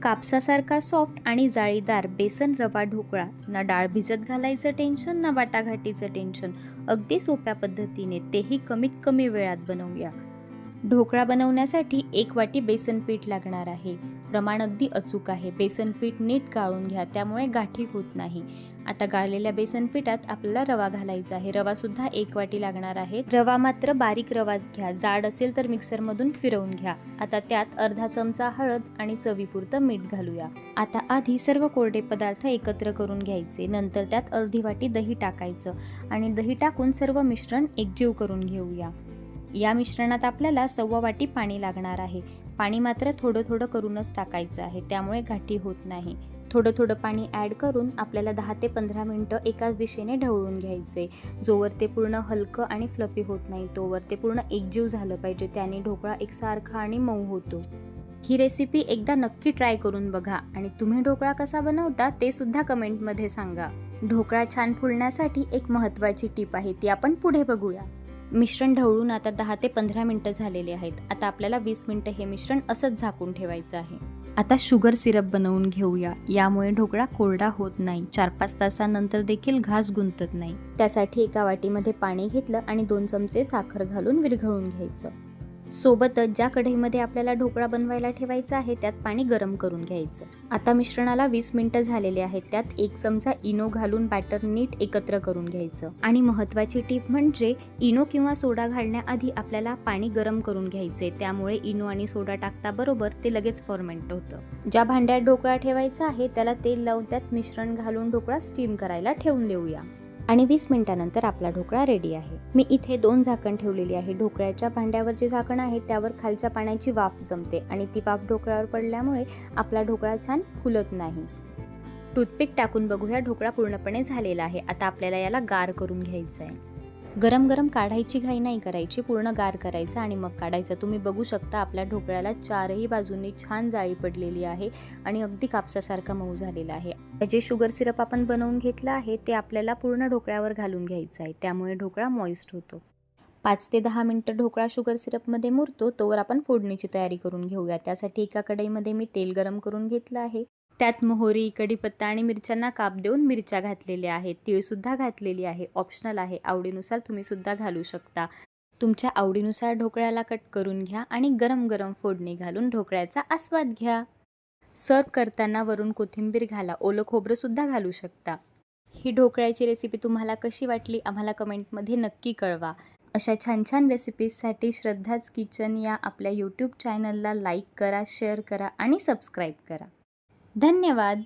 कापसासारखा soft आणि जाळीदार बेसन रवा ढोकळा. ना डाळ भिजत घालायचं टेन्शन, ना वाटाघाटीचं टेन्शन. अगदी सोप्या पद्धतीने, तेही कमीत कमी वेळात बनवूया. ढोकळा बनवण्यासाठी 1 वाटी बेसन पीठ लागणार आहे. प्रमाण अगदी अचूक आहे. बेसन पीठ नीट गाळून घ्या, त्यामुळे गाठी होत नाही. आता गाळलेल्या बेसन पिठात आपल्याला रवा घालायचा आहे. रवा सुद्धा 1 वाटी लागणार आहे. रवा मात्र बारीक रवाच घ्या. जाड असेल तर मिक्सरमधून फिरवून घ्या. आता त्यात अर्धा चमचा हळद आणि चवीपुरतं मीठ घालूया. आता आधी सर्व कोरडे पदार्थ एकत्र करून घ्यायचे. नंतर त्यात अर्धी वाटी दही टाकायचं आणि दही टाकून सर्व मिश्रण एकजीव करून घेऊया. या मिश्रणात आपल्याला 1/4 वाटी पाणी लागणार आहे. पाणी मात्र थोडं थोडं करूनच टाकायचं आहे, त्यामुळे गाठी होत नाही. थोडं थोडं पाणी ॲड करून आपल्याला 10 ते 15 मिनटं एकाच दिशेने ढवळून घ्यायचे. जोवर ते पूर्ण हलकं आणि फ्लफी होत नाही तोवर ते पूर्ण एकजीव झालं पाहिजे. त्याने ढोकळा एकसारखा आणि मऊ होतो. ही रेसिपी एकदा नक्की ट्राय करून बघा आणि तुम्ही ढोकळा कसा बनवता ते सुद्धा कमेंटमध्ये सांगा. ढोकळा छान फुलण्यासाठी एक महत्त्वाची टिप आहे, ती आपण पुढे बघूया. मिश्रण ढवळून आता 10 ते 15 मिनटं झालेले आहेत. आता आपल्याला 20 मिनटं हे मिश्रण असंच झाकून ठेवायचं आहे. आता शुगर सिरप बनवून घेऊया. यामुळे ढोकळा कोरडा होत नाही. 4-5 तासानंतर देखील घास गुंतत नाही. त्यासाठी एका वाटीमध्ये पाणी घेतलं आणि 2 चमचे साखर घालून विरघळून घ्यायचं. सोबतच ज्या कढईमध्ये आपल्याला ढोकळा बनवायला ठेवायचा आहे त्यात पाणी गरम करून घ्यायचं. आता मिश्रणाला 20 मिनिटं झालेले आहेत. त्यात 1 चमचा इनो घालून बॅटर नीट एकत्र करून घ्यायचं. आणि महत्त्वाची टीप म्हणजे इनो किंवा सोडा घालण्याआधी आपल्याला पाणी गरम करून घ्यायचे. त्यामुळे इनो आणि सोडा टाकता बरोबर ते लगेच फॉर्मेंट होतं. ज्या भांड्यात ढोकळा ठेवायचा आहे त्याला तेल लावून त्यात मिश्रण घालून ढोकळा स्टीम करायला ठेवून देऊया. आणि 20 मिनिटानंतर आपला ढोकळा रेडी आहे. मी इथे 2 झाकण ठेवलेली आहे. ढोकळ्याच्या भांड्यावर जे झाकण आहे त्यावर खालच्या पाण्याची वाफ जमते आणि ती वाफ ढोकळ्यावर पडल्यामुळे आपला ढोकळा छान फुलत नाही. टूथपिक टाकून बघूया, ढोकळा पूर्णपणे झालेला आहे. आता आपल्याला याला गार करून घ्यायचं आहे. गरम गरम काढायची घाई नाही करायची, पूर्ण गार करायचं आणि मग काढायचं. तुम्ही बघू शकता आपल्या ढोकळ्याला 4ही बाजूंनी छान जाळी पडलेली आहे आणि अगदी कापसासारखा मऊ झालेला आहे. जे शुगर सिरप आपण बनवून घेतलं आहे ते आपल्याला पूर्ण ढोकळ्यावर घालून घ्यायचं आहे, त्यामुळे ढोकळा मॉइस्ट होतो. 5 ते 10 मिनिटं ढोकळा शुगर सिरपमध्ये मुरतो तोवर आपण फोडणीची तयारी करून घेऊया. त्यासाठी एका कढईमध्ये मी तेल गरम करून घेतलं आहे. त्यात मोहरी, कढीपत्ता आणि मिरच्यांना काप देऊन मिरच्या घातलेल्या आहेत. तीळसुद्धा घातलेली आहे. ऑप्शनल आहे, आवडीनुसार तुम्ही सुद्धा घालू शकता. तुमच्या आवडीनुसार ढोकळ्याला कट करून घ्या आणि गरम गरम फोडणी घालून ढोकळ्याचा आस्वाद घ्या. सर्व करताना वरून कोथिंबीर घाला. ओलं खोबरं सुद्धा घालू शकता. ही ढोकळ्याची रेसिपी तुम्हाला कशी वाटली आम्हाला कमेंटमध्ये नक्की कळवा. अशा छान छान रेसिपीजसाठी श्रद्धाज किचन या आपल्या यूट्यूब चॅनलला लाईक करा, शेअर करा आणि सबस्क्राईब करा. धन्यवाद.